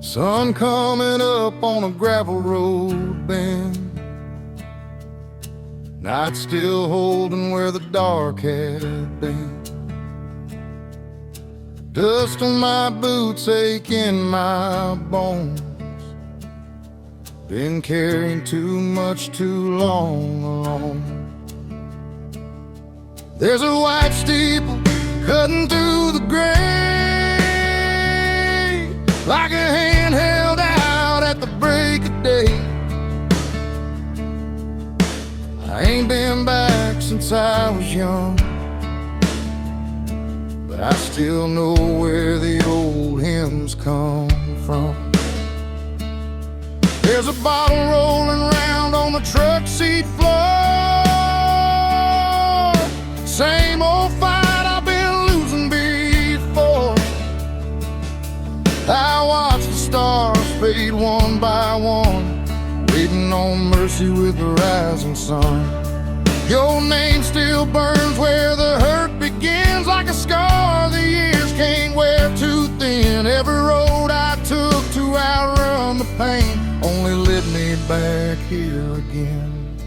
Sun coming up on a gravel road bend, night still holding where the dark had been. Dust on my boots, ache in my bones. Been carrying too much too long alone. There's a white steeple cutting through the gray, like a hand held out at the break of day. I ain't been back since I was young, but I still know where the old hymns come from. There's a bottle rolling around on the truck seat floor. Same old fight I've been losing before. I watch the stars fade one by one, waiting on mercy with the rising sun. Your name still burns where the hurt begins, like a scar the years can't wear too thin. Every road I took to outrun the pain only led me back here again.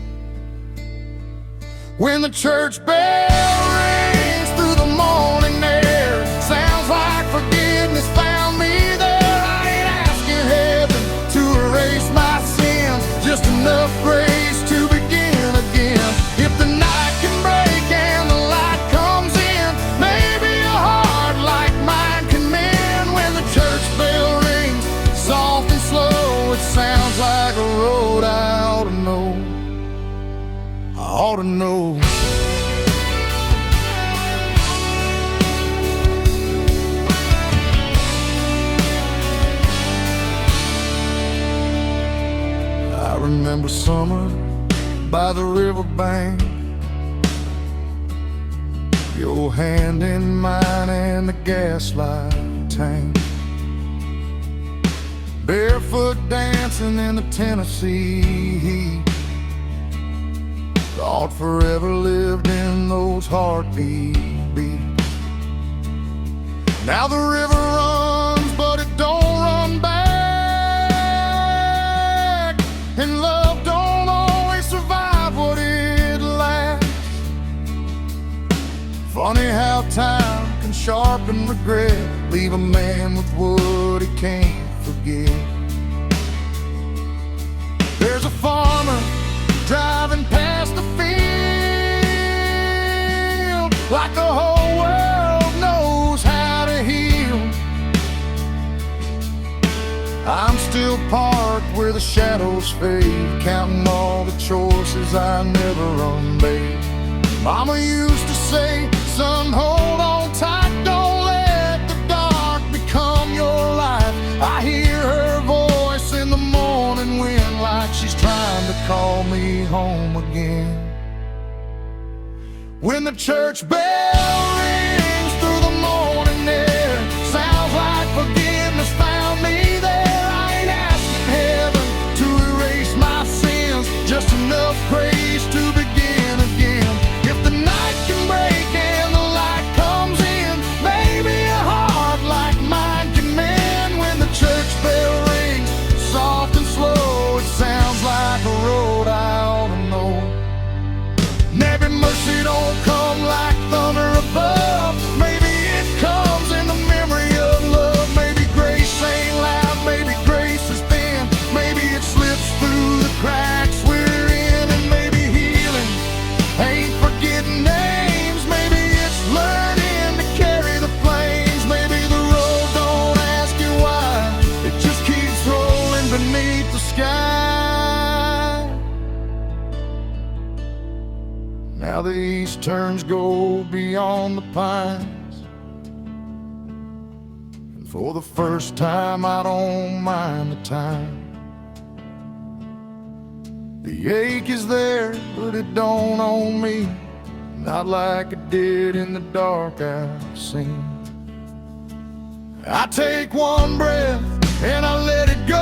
When the church bell rings through the morning air, sounds like forgiveness found me there. I ain't asking heaven to erase my sins, just enough grace to begin again. If the night can break and the light comes in, maybe a heart like mine can mend. When the church bell rings, soft and slow, it sounds like a road I ought to know. I ought to know. I remember summer by the riverbank, your hand in mine and the gaslight tank. Barefoot dancing in the Tennessee heat, thought forever lived in those heartbeat beats. Now the river runs, but it don't run back, and love don't always survive what it lacks. Funny how time can sharpen regret, leave a man with what he can't forget. There's a farmer driving past the field, like the whole world knows how to heal. I'm still parked where the shadows fade, counting all the choices I never unmade. Mama used to say, son, hold on tight, don't let the dark become your life. I hear her voice in the morning wind, like she's trying to call me home again. When the church bell rings through the morning air, sounds like forgiveness found me there. I ain't asking heaven to erase my sins, just enough grace to begin again. If the night can break and the light comes in, maybe a heart like mine can mend. When the church bell rings, soft and slow, it sounds like a road I ought to know. Maybe mercy don't come like thunder above, maybe it comes in the memory of love. Maybe grace ain't loud, maybe grace is thin, maybe it slips through the cracks we're in. And maybe healing ain't forgetting names, maybe it's learning to carry the flames. Maybe the road don't ask you why, it just keeps rolling beneath the sky. Now the east turns gold beyond the pines, and for the first time I don't mind the time. The ache is there, but it don't own me, not like it did in the dark I've seen. I take one breath and I let it go,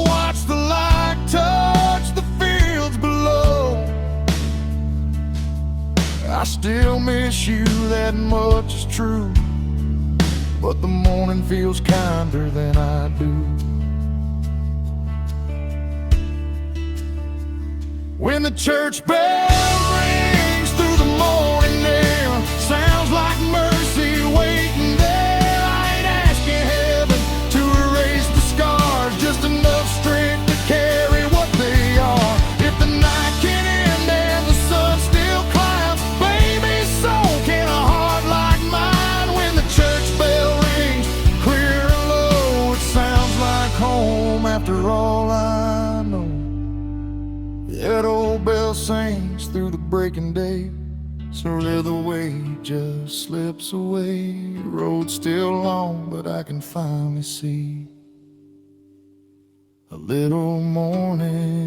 watch the light touch the fields below. I still miss you, that much is true, but the morning feels kinder than I do. When the church bell rings through the morning air, sounds like mercy waiting there. I ain't asking heaven to erase the scars, just enough strength to carry what they are. If the night can end and the sun still climbs, baby, so can a heart like mine. When the church bell rings clear and low, it sounds like home after all I know. That old bell sings through the breaking day, so there the way just slips away. The road's still long, but I can finally see a little morning